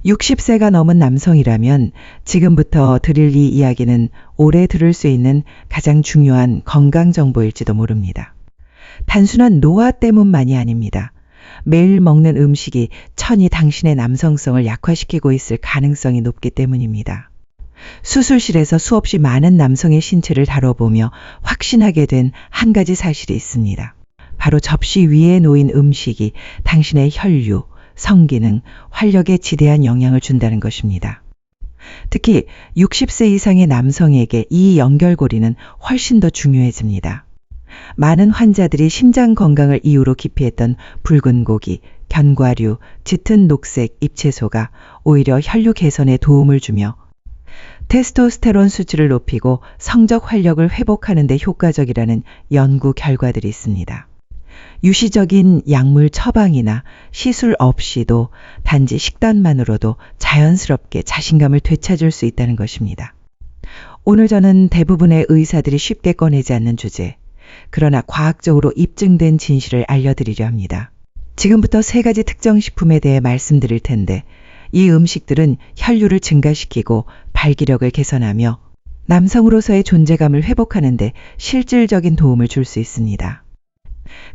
60세가 넘은 남성이라면 지금부터 드릴 이 이야기는 오래 들을 수 있는 가장 중요한 건강 정보일지도 모릅니다. 단순한 노화 때문만이 아닙니다. 매일 먹는 음식이 천히 당신의 남성성을 약화시키고 있을 가능성이 높기 때문입니다. 수술실에서 수없이 많은 남성의 신체를 다뤄보며 확신하게 된 한 가지 사실이 있습니다. 바로 접시 위에 놓인 음식이 당신의 혈류, 성기능, 활력에 지대한 영향을 준다는 것입니다. 특히 60세 이상의 남성에게 이 연결고리는 훨씬 더 중요해집니다. 많은 환자들이 심장 건강을 이유로 기피했던 붉은 고기, 견과류, 짙은 녹색 잎채소가 오히려 혈류 개선에 도움을 주며 테스토스테론 수치를 높이고 성적 활력을 회복하는 데 효과적이라는 연구 결과들이 있습니다. 유시적인 약물 처방이나 시술 없이도 단지 식단만으로도 자연스럽게 자신감을 되찾을 수 있다는 것입니다. 오늘 저는 대부분의 의사들이 쉽게 꺼내지 않는 주제, 그러나 과학적으로 입증된 진실을 알려드리려 합니다. 지금부터 3가지 특정 식품에 대해 말씀드릴 텐데 이 음식들은 혈류를 증가시키고 발기력을 개선하며 남성으로서의 존재감을 회복하는 데 실질적인 도움을 줄 수 있습니다.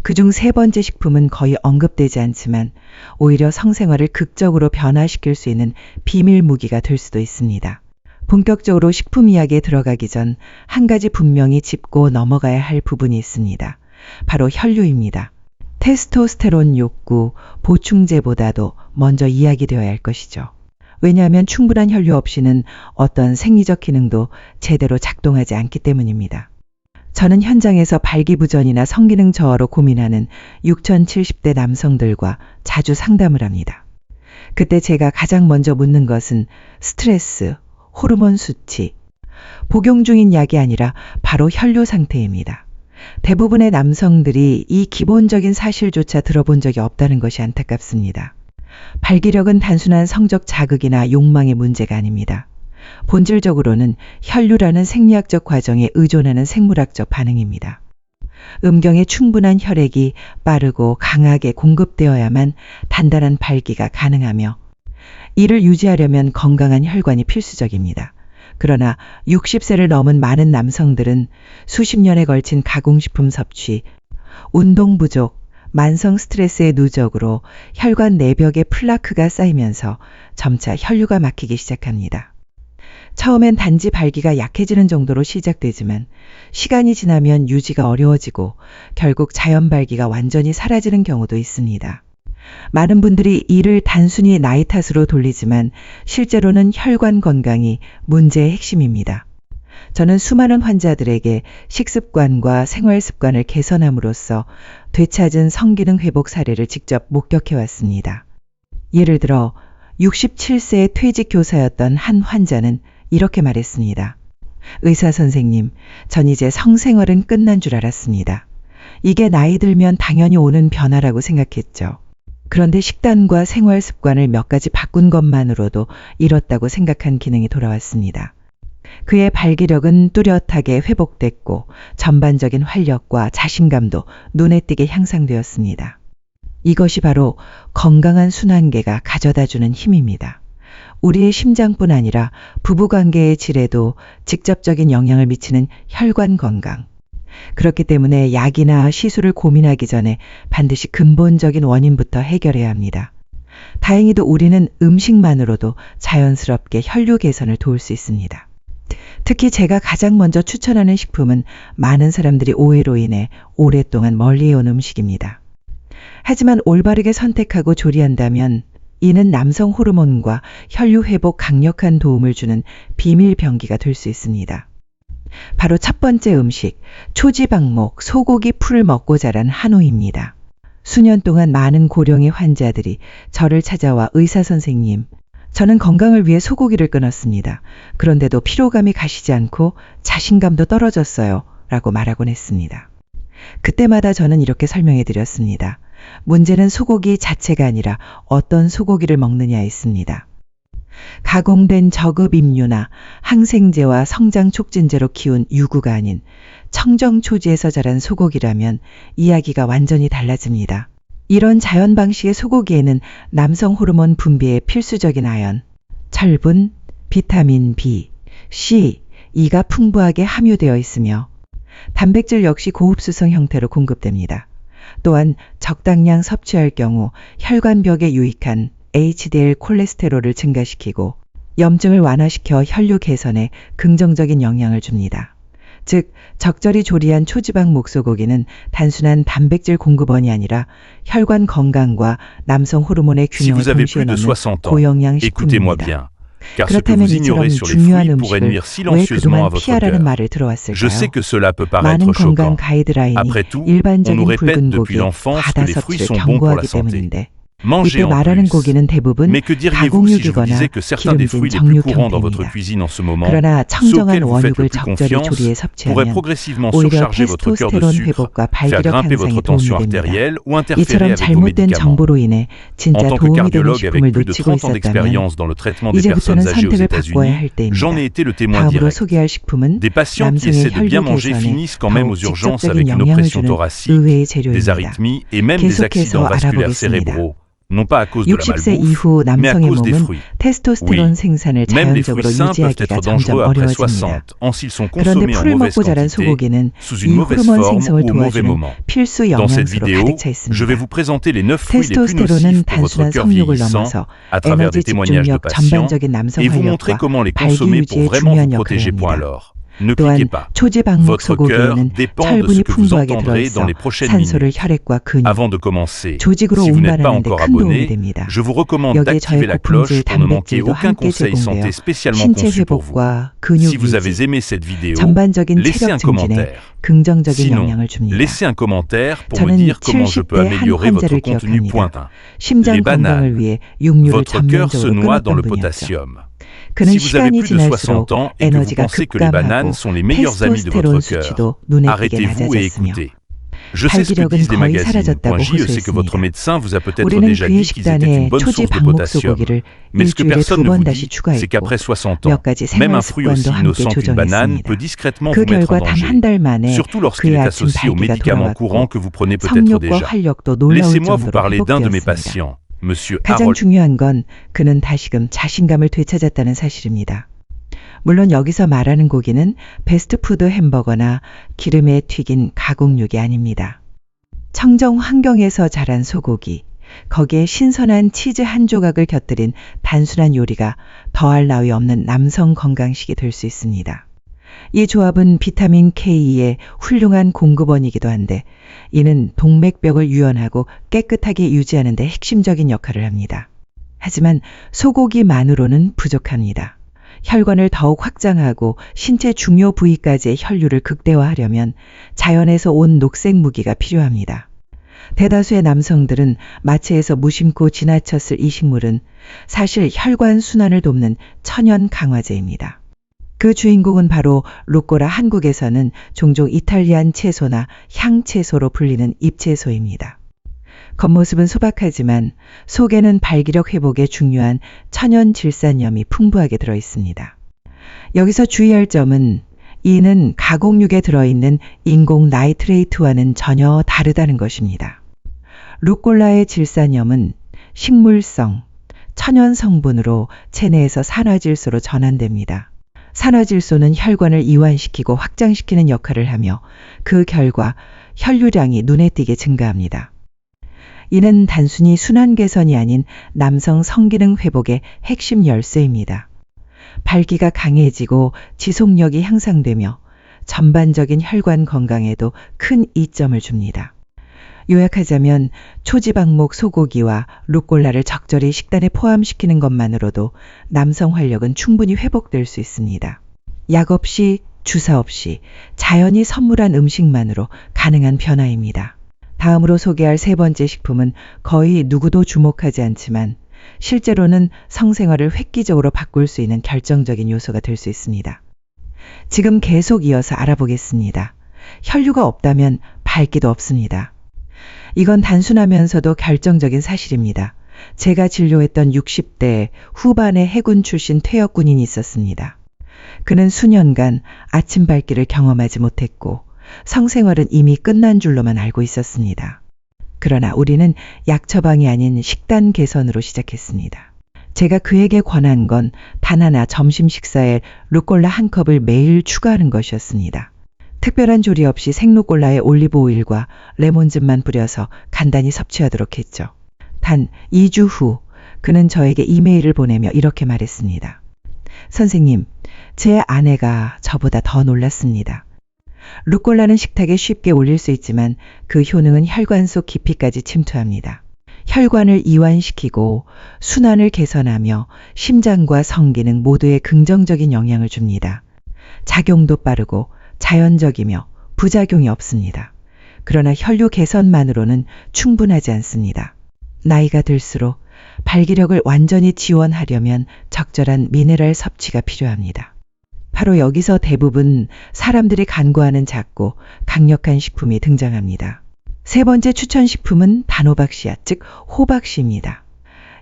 그중 3번째 식품은 거의 언급되지 않지만 오히려 성생활을 극적으로 변화시킬 수 있는 비밀 무기가 될 수도 있습니다. 본격적으로 식품 이야기에 들어가기 전 한 가지 분명히 짚고 넘어가야 할 부분이 있습니다. 바로 혈류입니다. 테스토스테론 욕구, 보충제보다도 먼저 이야기되어야 할 것이죠. 왜냐하면 충분한 혈류 없이는 어떤 생리적 기능도 제대로 작동하지 않기 때문입니다. 저는 현장에서 발기부전이나 성기능 저하로 고민하는 6070대 남성들과 자주 상담을 합니다. 그때 제가 가장 먼저 묻는 것은 스트레스, 호르몬 수치, 복용 중인 약이 아니라 바로 혈류 상태입니다. 대부분의 남성들이 이 기본적인 사실조차 들어본 적이 없다는 것이 안타깝습니다. 발기력은 단순한 성적 자극이나 욕망의 문제가 아닙니다. 본질적으로는 혈류라는 생리학적 과정에 의존하는 생물학적 반응입니다. 음경에 충분한 혈액이 빠르고 강하게 공급되어야만 단단한 발기가 가능하며 이를 유지하려면 건강한 혈관이 필수적입니다. 그러나 60세를 넘은 많은 남성들은 수십 년에 걸친 가공식품 섭취, 운동 부족, 만성 스트레스의 누적으로 혈관 내벽에 플라크가 쌓이면서 점차 혈류가 막히기 시작합니다. 처음엔 단지 발기가 약해지는 정도로 시작되지만 시간이 지나면 유지가 어려워지고 결국 자연 발기가 완전히 사라지는 경우도 있습니다. 많은 분들이 이를 단순히 나이 탓으로 돌리지만 실제로는 혈관 건강이 문제의 핵심입니다. 저는 수많은 환자들에게 식습관과 생활 습관을 개선함으로써 되찾은 성기능 회복 사례를 직접 목격해왔습니다. 예를 들어 67세의 퇴직 교사였던 한 환자는 이렇게 말했습니다. 의사 선생님, 전 이제 성생활은 끝난 줄 알았습니다. 이게 나이 들면 당연히 오는 변화라고 생각했죠. 그런데 식단과 생활 습관을 몇 가지 바꾼 것만으로도 잃었다고 생각한 기능이 돌아왔습니다. 그의 발기력은 뚜렷하게 회복됐고 전반적인 활력과 자신감도 눈에 띄게 향상되었습니다. 이것이 바로 건강한 순환계가 가져다주는 힘입니다. 우리의 심장뿐 아니라 부부관계의 질에도 직접적인 영향을 미치는 혈관 건강. 그렇기 때문에 약이나 시술을 고민하기 전에 반드시 근본적인 원인부터 해결해야 합니다. 다행히도 우리는 음식만으로도 자연스럽게 혈류 개선을 도울 수 있습니다. 특히 제가 가장 먼저 추천하는 식품은 많은 사람들이 오해로 인해 오랫동안 멀리해온 음식입니다. 하지만 올바르게 선택하고 조리한다면 이는 남성 호르몬과 혈류 회복 강력한 도움을 주는 비밀 병기가 될 수 있습니다. 바로 첫 번째 음식, 초지방목 소고기 풀을 먹고 자란 한우입니다. 수년 동안 많은 고령의 환자들이 저를 찾아와 의사 선생님, 저는 건강을 위해 소고기를 끊었습니다. 그런데도 피로감이 가시지 않고 자신감도 떨어졌어요. 라고 말하곤 했습니다. 그때마다 저는 이렇게 설명해 드렸습니다. 문제는 소고기 자체가 아니라 어떤 소고기를 먹느냐에 있습니다. 가공된 저급 임류나 항생제와 성장 촉진제로 키운 유구가 아닌 청정 초지에서 자란 소고기라면 이야기가 완전히 달라집니다. 이런 자연 방식의 소고기에는 남성 호르몬 분비에 필수적인 아연, 철분, 비타민 B, C, E가 풍부하게 함유되어 있으며 단백질 역시 고흡수성 형태로 공급됩니다. 또한 적당량 섭취할 경우 혈관벽에 유익한 HDL 콜레스테롤을 증가시키고 염증을 완화시켜 혈류 개선에 긍정적인 영향을 줍니다. 즉, 적절히 조리한 초지방 목소고기는 단순한 단백질 공급원이 아니라 혈관 건강과 남성 호르몬의 Si 균형을 vous avez 동시에 plus de 넣는 60 ans, 고영양 écoutez-moi 식품입니다. bien. Car ce que 그렇다면 vous 이처럼 ignorez sur les 중요한 fruits pourrait 음식을 nuire 왜 silencieusement à 그동안 votre 피하라는 cœur. 말을 Je 들어왔을까요? sais que cela peut 많은 paraître 건강 choquant. 가이드라인이 Après tout, on 일반적인 nous répète 붉은 depuis 고기, l'enfance que 과다 les fruits 섭취를 sont bons pour la 경고하기 santé. 때문인데 Mangez 이때 en 말하는 plus. 고기는 대부분 Mais que diriez-vous si je vous 가공육이거나 disais que certains des 기름진 fruits les plus 정육 courants dans votre 형태입니다. cuisine en ce moment, 그러나 ceux 청정한 auxquels vous faites 원육을 le plus 적절히 confiance, 조리에 pourraient 섭취하면 progressivement 오히려 surcharger votre cœur de 테스토스테론 sucre, 회복과 faire 발기력 grimper 향상에 votre 도움이 tension 됩니다. artérielle ou interférer 이처럼 avec vos 잘못된 médicaments. 정보로 인해 En 진짜 tant que 도움이 되는 cardiologue avec 식품을 plus de 놓치고 30 ans 있었다면 d'expérience dans le traitement des 이제부터는 personnes âgées aux 선택을 바꿔야 할 États-Unis, j'en ai 때입니다. été le témoin 다음으로 direct. 소개할 식품은 Des patients qui 남성의 essaient de bien 혈류 manger 개선에 finissent quand même 더욱 aux urgences 직접적인 avec une 영향을 oppression 주는 thoracique, 의외의 des 재료입니다. arythmies et même des 계속해서 accidents vasculaires 알아보겠습니다. cérébraux. Non pas à cause de la 60세 malbouffe, 이후 mais à 남성의 cause des 몸은 fruits. 테스토스테론 Oui, 생산을 même les fruits 자연적으로 sains peuvent 유지하기가 être 점점 dangereux après 어려워집니다. 60 ans s'ils sont 그런데 consommés en 풀을 mauvaise 먹고 자란 quantité, 소고기는 sous 이 une mauvaise 호르몬 forme 생성을 ou au mauvais 도와주는 moment. 필수 Dans cette 영양소로 vidéo, 가득 차 je vais 있습니다. vous présenter les 9 fruits les plus 테스토스테론은 nocifs pour votre 단순한 cœur 성욕을 vieillissant 넘어서 à travers des 에너지 témoignages de 집중력 patients 전반적인 남성 et vous montrer 활력과 comment les 발기 consommer pour 유지에 vraiment 중요한 vous 역할을 protéger. Point 합니다. alors. Ne 또한 cliquez pas. 초지방목 Votre cœur 소고기에는 dépend de 철분이 ce que vous 풍부하게 entendrez 들어있어 dans les prochaines 산소를 minutes. 혈액과 근육, Avant de commencer, 조직으로 si vous n'êtes pas 운반하는 데 encore 큰 도움이 abonné, 됩니다. je vous recommande 여기에 저의 d'activer la cloche 고품질 pour ne manquer 단백질도 aucun 함께 conseil 제공되어 santé spécialement 신체 conçu pour vous. 회복과 근육 Si vous avez 유지, aimé cette vidéo, 전반적인 laissez 체력 un 증진에 commentaire. 긍정적인 Sinon, 영향을 줍니다. laissez un commentaire pour me 저는 dire comment je peux 70대 한 améliorer votre 환자를 contenu 기억합니다. pointin. 심장 Les bananes. 건강을 위해 육류를 Votre cœur se 전면적으로 noie dans 끊었던 le 분이었죠. potassium. 그는 Si vous avez 시간이 plus de 지날수록 60 ans et que vous 에너지가 pensez que les 급감하고 bananes sont les meilleurs amis de 테스토스테론 votre cœur, 수치도 눈에 띄게 arrêtez-vous et 낮아졌으며 écoutez. Je sais ce que 발기력은 disent les 거의 magazines. 사라졌다고 Je sais que votre 호소했습니다. médecin vous a peut-être 우리는 déjà 그의 dit qu'ils étaient 식단에 une bonne 초지 source de 방목 potassium. 소고기를 Mais ce que 일주일에 personne ne 2번 vous 다시 dit, c'est 추가했고 qu'après 60 몇 ans, 가지 même 생활 un fruit aussi 습관도 함께 innocent qu'une banane 조정했습니다. peut discrètement 그 vous mettre 결과 en 단 danger, 한 달 만에 surtout lorsqu'il 그의 est 아침 associé aux 발기가 médicaments courants 돌아왔고 que vous prenez peut-être 성욕과 déjà. 활력도 놀라울 Laissez-moi vous 정도로 parler d'un de mes 회복되었습니다. patients, Monsieur 가장 Harold. 중요한 건 그는 다시금 자신감을 되찾았다는 사실입니다. 물론 여기서 말하는 고기는 패스트푸드 햄버거나 기름에 튀긴 가공육이 아닙니다. 청정 환경에서 자란 소고기, 거기에 신선한 치즈 한 조각을 곁들인 단순한 요리가 더할 나위 없는 남성 건강식이 될 수 있습니다. 이 조합은 비타민 K의 훌륭한 공급원이기도 한데 이는 동맥벽을 유연하고 깨끗하게 유지하는 데 핵심적인 역할을 합니다. 하지만 소고기만으로는 부족합니다. 혈관을 더욱 확장하고 신체 중요 부위까지의 혈류를 극대화하려면 자연에서 온 녹색 무기가 필요합니다. 대다수의 남성들은 마체에서 무심코 지나쳤을 이 식물은 사실 혈관 순환을 돕는 천연 강화제입니다. 그 주인공은 바로 루꼴라, 한국에서는 종종 이탈리안 채소나 향채소로 불리는 잎채소입니다. 겉모습은 소박하지만 속에는 발기력 회복에 중요한 천연 질산염이 풍부하게 들어 있습니다. 여기서 주의할 점은 이는 가공육에 들어있는 인공 나이트레이트와는 전혀 다르다는 것입니다. 루꼴라의 질산염은 식물성, 천연 성분으로 체내에서 산화질소로 전환됩니다. 산화질소는 혈관을 이완시키고 확장시키는 역할을 하며 그 결과 혈류량이 눈에 띄게 증가합니다. 이는 단순히 순환 개선이 아닌 남성 성기능 회복의 핵심 열쇠입니다. 발기가 강해지고 지속력이 향상되며 전반적인 혈관 건강에도 큰 이점을 줍니다. 요약하자면 초지방목 소고기와 루꼴라를 적절히 식단에 포함시키는 것만으로도 남성 활력은 충분히 회복될 수 있습니다. 약 없이, 주사 없이 자연이 선물한 음식만으로 가능한 변화입니다. 다음으로 소개할 세 번째 식품은 거의 누구도 주목하지 않지만 실제로는 성생활을 획기적으로 바꿀 수 있는 결정적인 요소가 될 수 있습니다. 지금 계속 이어서 알아보겠습니다. 혈류가 없다면 발기도 없습니다. 이건 단순하면서도 결정적인 사실입니다. 제가 진료했던 60대 후반의 해군 출신 퇴역 군인이 있었습니다. 그는 수년간 아침 발기를 경험하지 못했고 성생활은 이미 끝난 줄로만 알고 있었습니다. 그러나 우리는 약 처방이 아닌 식단 개선으로 시작했습니다. 제가 그에게 권한 건 단 하나 점심 식사에 루꼴라 한 컵을 매일 추가하는 것이었습니다. 특별한 조리 없이 생루꼴라에 올리브 오일과 레몬즙만 뿌려서 간단히 섭취하도록 했죠. 단 2주 후 그는 저에게 이메일을 보내며 이렇게 말했습니다. 선생님, 제 아내가 저보다 더 놀랐습니다. 루꼴라는 식탁에 쉽게 올릴 수 있지만 그 효능은 혈관 속 깊이까지 침투합니다. 혈관을 이완시키고 순환을 개선하며 심장과 성기능 모두에 긍정적인 영향을 줍니다. 작용도 빠르고 자연적이며 부작용이 없습니다. 그러나 혈류 개선만으로는 충분하지 않습니다. 나이가 들수록 발기력을 완전히 지원하려면 적절한 미네랄 섭취가 필요합니다. 바로 여기서 대부분 사람들이 간구하는 작고 강력한 식품이 등장합니다. 세 번째 추천 식품은 단호박 씨앗, 즉 호박씨입니다.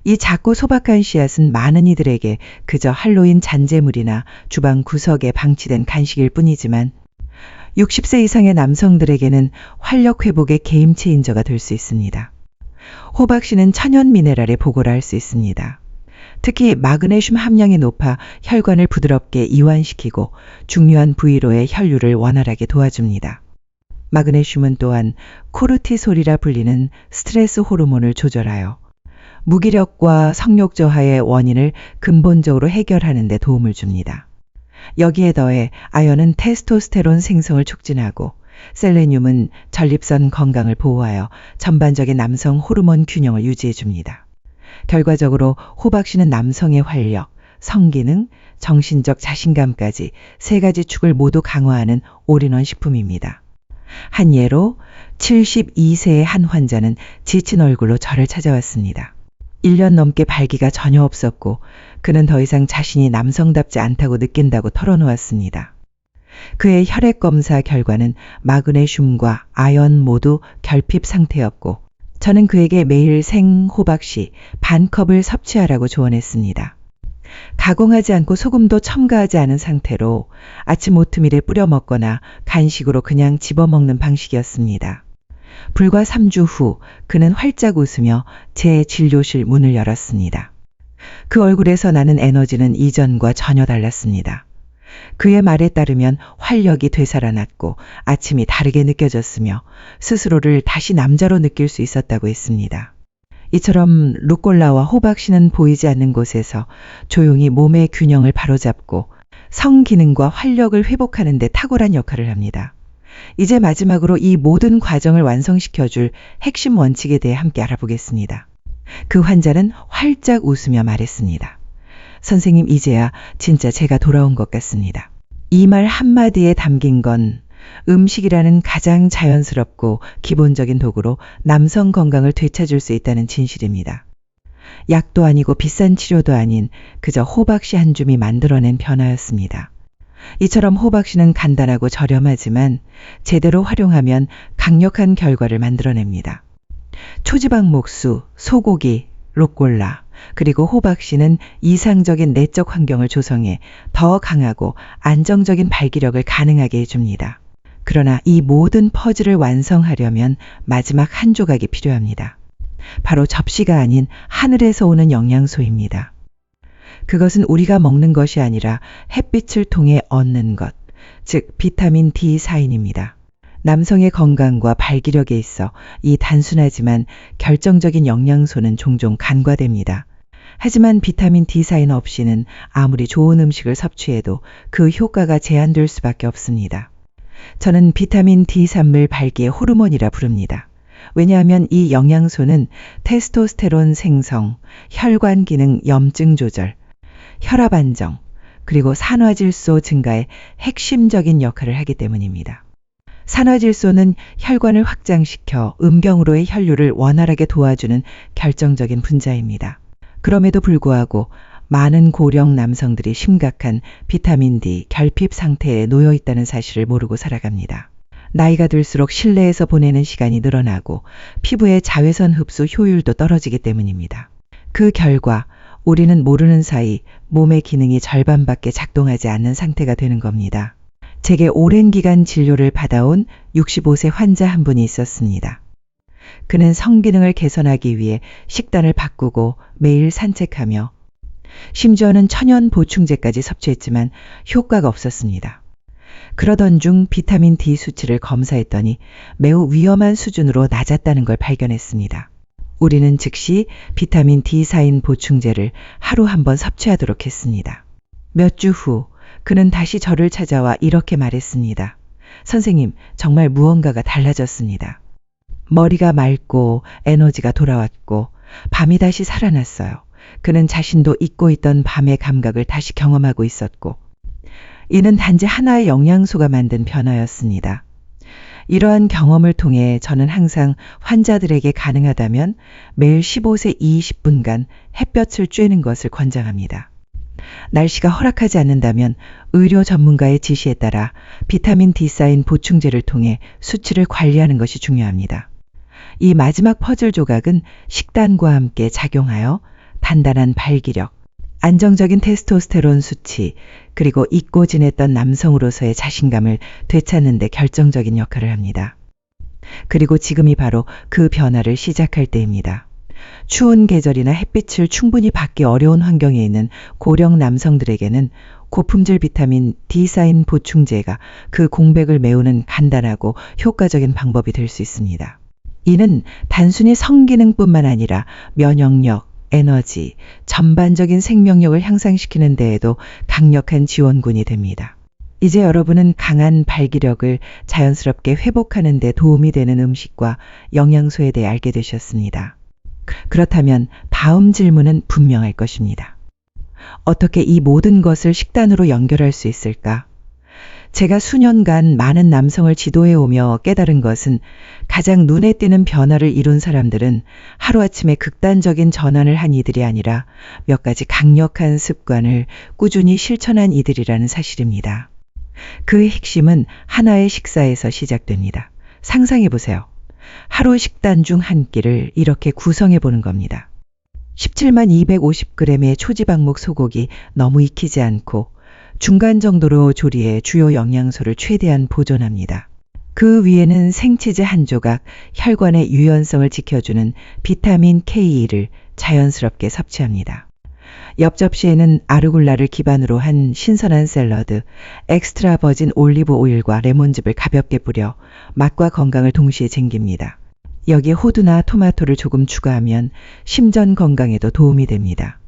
이 작고 소박한 씨앗은 많은 이들에게 그저 할로윈 잔재물이나 주방 구석에 방치된 간식일 뿐이지만 60세 이상의 남성들에게는 활력 회복의 게임 체인저가 될 수 있습니다. 호박씨는 천연 미네랄에 보고를 할 수 있습니다. 특히 마그네슘 함량이 높아 혈관을 부드럽게 이완시키고 중요한 부위로의 혈류를 원활하게 도와줍니다. 마그네슘은 또한 코르티솔이라 불리는 스트레스 호르몬을 조절하여 무기력과 성욕 저하의 원인을 근본적으로 해결하는 데 도움을 줍니다. 여기에 더해 아연은 테스토스테론 생성을 촉진하고 셀레늄은 전립선 건강을 보호하여 전반적인 남성 호르몬 균형을 유지해 줍니다. 결과적으로 호박씨는 남성의 활력, 성기능, 정신적 자신감까지 세 가지 축을 모두 강화하는 올인원 식품입니다. 한 예로 72세의 한 환자는 지친 얼굴로 저를 찾아왔습니다. 1년 넘게 발기가 전혀 없었고 그는 더 이상 자신이 남성답지 않다고 느낀다고 털어놓았습니다. 그의 혈액 검사 결과는 마그네슘과 아연 모두 결핍 상태였고 저는 그에게 매일 생호박씨 반 컵을 섭취하라고 조언했습니다. 가공하지 않고 소금도 첨가하지 않은 상태로 아침 오트밀에 뿌려 먹거나 간식으로 그냥 집어먹는 방식이었습니다. 불과 3주 후 그는 활짝 웃으며 제 진료실 문을 열었습니다. 그 얼굴에서 나는 에너지는 이전과 전혀 달랐습니다. 그의 말에 따르면 활력이 되살아났고 아침이 다르게 느껴졌으며 스스로를 다시 남자로 느낄 수 있었다고 했습니다. 이처럼 루꼴라와 호박씨는 보이지 않는 곳에서 조용히 몸의 균형을 바로잡고 성기능과 활력을 회복하는 데 탁월한 역할을 합니다. 이제 마지막으로 이 모든 과정을 완성시켜줄 핵심 원칙에 대해 함께 알아보겠습니다. 그 환자는 활짝 웃으며 말했습니다. 선생님, 이제야 진짜 제가 돌아온 것 같습니다. 이 말 한마디에 담긴 건 음식이라는 가장 자연스럽고 기본적인 도구로 남성 건강을 되찾을 수 있다는 진실입니다. 약도 아니고 비싼 치료도 아닌 그저 호박씨 한 줌이 만들어낸 변화였습니다. 이처럼 호박씨는 간단하고 저렴하지만 제대로 활용하면 강력한 결과를 만들어냅니다. 초지방 목수, 소고기, 루꼴라, 그리고 호박씨는 이상적인 내적 환경을 조성해 더 강하고 안정적인 발기력을 가능하게 해줍니다. 그러나 이 모든 퍼즐을 완성하려면 마지막 한 조각이 필요합니다. 바로 접시가 아닌 하늘에서 오는 영양소입니다. 그것은 우리가 먹는 것이 아니라 햇빛을 통해 얻는 것, 즉 비타민 D4입니다. 남성의 건강과 발기력에 있어 이 단순하지만 결정적인 영양소는 종종 간과됩니다. 하지만 비타민 D4 없이는 아무리 좋은 음식을 섭취해도 그 효과가 제한될 수밖에 없습니다. 저는 비타민 D3을 발기의 호르몬이라 부릅니다. 왜냐하면 이 영양소는 테스토스테론 생성, 혈관 기능 염증 조절, 혈압 안정, 그리고 산화질소 증가에 핵심적인 역할을 하기 때문입니다. 산화질소는 혈관을 확장시켜 음경으로의 혈류를 원활하게 도와주는 결정적인 분자입니다. 그럼에도 불구하고 많은 고령 남성들이 심각한 비타민 D 결핍 상태에 놓여 있다는 사실을 모르고 살아갑니다. 나이가 들수록 실내에서 보내는 시간이 늘어나고 피부의 자외선 흡수 효율도 떨어지기 때문입니다. 그 결과 우리는 모르는 사이 몸의 기능이 절반밖에 작동하지 않는 상태가 되는 겁니다. 제게 오랜 기간 진료를 받아온 65세 환자 한 분이 있었습니다. 그는 성기능을 개선하기 위해 식단을 바꾸고 매일 산책하며 심지어는 천연 보충제까지 섭취했지만 효과가 없었습니다. 그러던 중 비타민 D 수치를 검사했더니 매우 위험한 수준으로 낮았다는 걸 발견했습니다. 우리는 즉시 비타민 D4인 보충제를 하루 한 번 섭취하도록 했습니다. 몇 주 후 그는 다시 저를 찾아와 이렇게 말했습니다. 선생님, 정말 무언가가 달라졌습니다. 머리가 맑고 에너지가 돌아왔고 밤이 다시 살아났어요. 그는 자신도 잊고 있던 밤의 감각을 다시 경험하고 있었고 이는 단지 하나의 영양소가 만든 변화였습니다. 이러한 경험을 통해 저는 항상 환자들에게 가능하다면 매일 15세 20분간 햇볕을 쬐는 것을 권장합니다. 날씨가 허락하지 않는다면 의료 전문가의 지시에 따라 비타민 D 쌓인 보충제를 통해 수치를 관리하는 것이 중요합니다. 이 마지막 퍼즐 조각은 식단과 함께 작용하여 단단한 발기력, 안정적인 테스토스테론 수치, 그리고 잊고 지냈던 남성으로서의 자신감을 되찾는 데 결정적인 역할을 합니다. 그리고 지금이 바로 그 변화를 시작할 때입니다. 추운 계절이나 햇빛을 충분히 받기 어려운 환경에 있는 고령 남성들에게는 고품질 비타민 D 쌓인 보충제가 그 공백을 메우는 간단하고 효과적인 방법이 될 수 있습니다. 이는 단순히 성기능뿐만 아니라 면역력, 에너지, 전반적인 생명력을 향상시키는 데에도 강력한 지원군이 됩니다. 이제 여러분은 강한 발기력을 자연스럽게 회복하는 데 도움이 되는 음식과 영양소에 대해 알게 되셨습니다. 그렇다면 다음 질문은 분명할 것입니다. 어떻게 이 모든 것을 식단으로 연결할 수 있을까? 제가 수년간 많은 남성을 지도해오며 깨달은 것은 가장 눈에 띄는 변화를 이룬 사람들은 하루아침에 극단적인 전환을 한 이들이 아니라 몇 가지 강력한 습관을 꾸준히 실천한 이들이라는 사실입니다. 그 핵심은 하나의 식사에서 시작됩니다. 상상해보세요. 하루 식단 중 한 끼를 이렇게 구성해보는 겁니다. 17만 250g의 초지방목 소고기 너무 익히지 않고 중간 정도로 조리해 주요 영양소를 최대한 보존합니다. 그 위에는 생치즈 한 조각, 혈관의 유연성을 지켜주는 비타민 K를 자연스럽게 섭취합니다. 옆 접시에는 아르골라를 기반으로 한 신선한 샐러드, 엑스트라 버진 올리브 오일과 레몬즙을 가볍게 뿌려 맛과 건강을 동시에 챙깁니다. 여기에 호두나 토마토를 조금 추가하면 심전 건강에도 도움이 됩니다.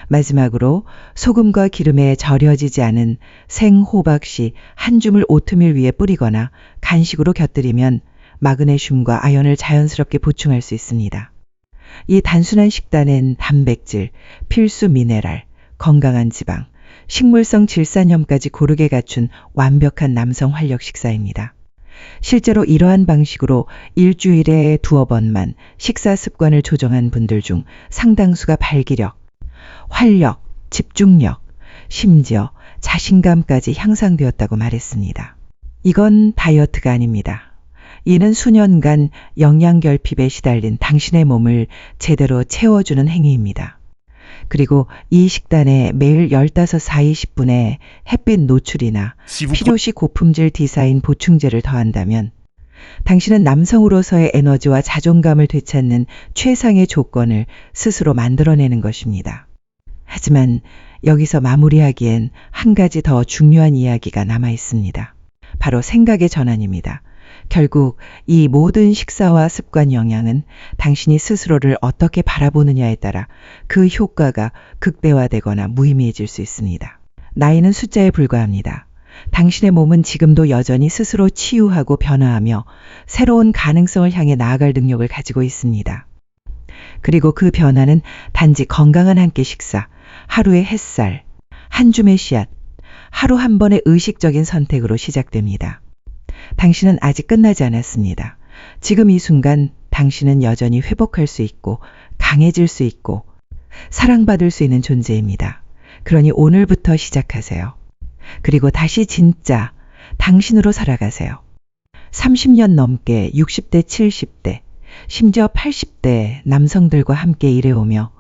마지막으로 소금과 기름에 절여지지 않은 생호박씨 한 줌을 오트밀 위에 뿌리거나 간식으로 곁들이면 마그네슘과 아연을 자연스럽게 보충할 수 있습니다. 이 단순한 식단엔 단백질, 필수 미네랄, 건강한 지방, 식물성 질산염까지 고르게 갖춘 완벽한 남성 활력 식사입니다. 실제로 이러한 방식으로 일주일에 2번만 식사 습관을 조정한 분들 중 상당수가 발기력, 활력, 집중력, 심지어 자신감까지 향상되었다고 말했습니다. 이건 다이어트가 아닙니다. 이는 수년간 영양결핍에 시달린 당신의 몸을 제대로 채워주는 행위입니다. 그리고 이 식단에 매일 15-20분의 햇빛 노출이나 Si vous 필요시 고품질 디자인 보충제를 더한다면 당신은 남성으로서의 에너지와 자존감을 되찾는 최상의 조건을 스스로 만들어내는 것입니다. 하지만 여기서 마무리하기엔 한 가지 더 중요한 이야기가 남아 있습니다. 바로 생각의 전환입니다. 결국 이 모든 식사와 습관 영향은 당신이 스스로를 어떻게 바라보느냐에 따라 그 효과가 극대화되거나 무의미해질 수 있습니다. 나이는 숫자에 불과합니다. 당신의 몸은 지금도 여전히 스스로 치유하고 변화하며 새로운 가능성을 향해 나아갈 능력을 가지고 있습니다. 그리고 그 변화는 단지 건강한 한 끼 식사, 하루의 햇살, 한 줌의 씨앗, 하루 한 번의 의식적인 선택으로 시작됩니다. 당신은 아직 끝나지 않았습니다. 지금 이 순간 당신은 여전히 회복할 수 있고 강해질 수 있고 사랑받을 수 있는 존재입니다. 그러니 오늘부터 시작하세요. 그리고 다시 진짜 당신으로 살아가세요. 30년 넘게 60대, 70대, 심지어 80대 남성들과 함께 일해오며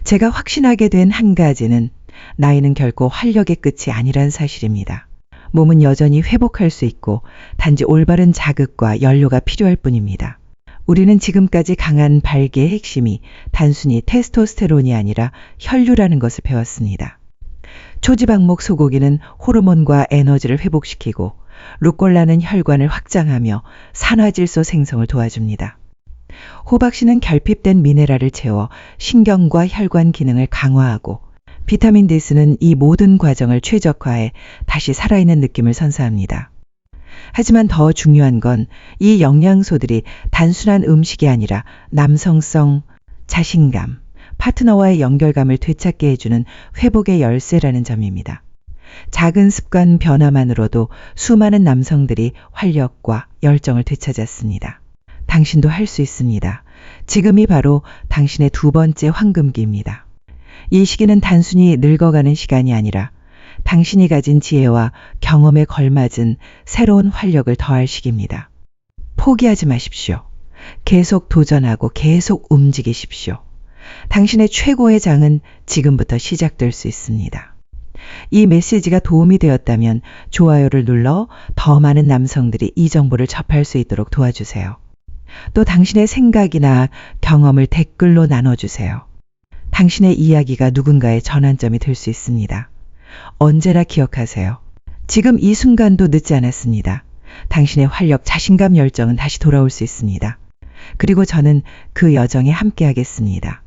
제가 확신하게 된 한 가지는 나이는 결코 활력의 끝이 아니란 사실입니다. 몸은 여전히 회복할 수 있고 단지 올바른 자극과 연료가 필요할 뿐입니다. 우리는 지금까지 강한 발기의 핵심이 단순히 테스토스테론이 아니라 혈류라는 것을 배웠습니다. 초지방목 소고기는 호르몬과 에너지를 회복시키고 루꼴라는 혈관을 확장하며 산화질소 생성을 도와줍니다. 호박씨는 결핍된 미네랄을 채워 신경과 혈관 기능을 강화하고 비타민 D스는 이 모든 과정을 최적화해 다시 살아있는 느낌을 선사합니다. 하지만 더 중요한 건 이 영양소들이 단순한 음식이 아니라 남성성, 자신감, 파트너와의 연결감을 되찾게 해주는 회복의 열쇠라는 점입니다. 작은 습관 변화만으로도 수많은 남성들이 활력과 열정을 되찾았습니다. 당신도 할 수 있습니다. 지금이 바로 당신의 두 번째 황금기입니다. 이 시기는 단순히 늙어가는 시간이 아니라 당신이 가진 지혜와 경험에 걸맞은 새로운 활력을 더할 시기입니다. 포기하지 마십시오. 계속 도전하고 계속 움직이십시오. 당신의 최고의 장은 지금부터 시작될 수 있습니다. 이 메시지가 도움이 되었다면 좋아요를 눌러 더 많은 남성들이 이 정보를 접할 수 있도록 도와주세요. 또 당신의 생각이나 경험을 댓글로 나눠주세요. 당신의 이야기가 누군가의 전환점이 될 수 있습니다. 언제나 기억하세요. 지금 이 순간도 늦지 않았습니다. 당신의 활력, 자신감, 열정은 다시 돌아올 수 있습니다. 그리고 저는 그 여정에 함께하겠습니다.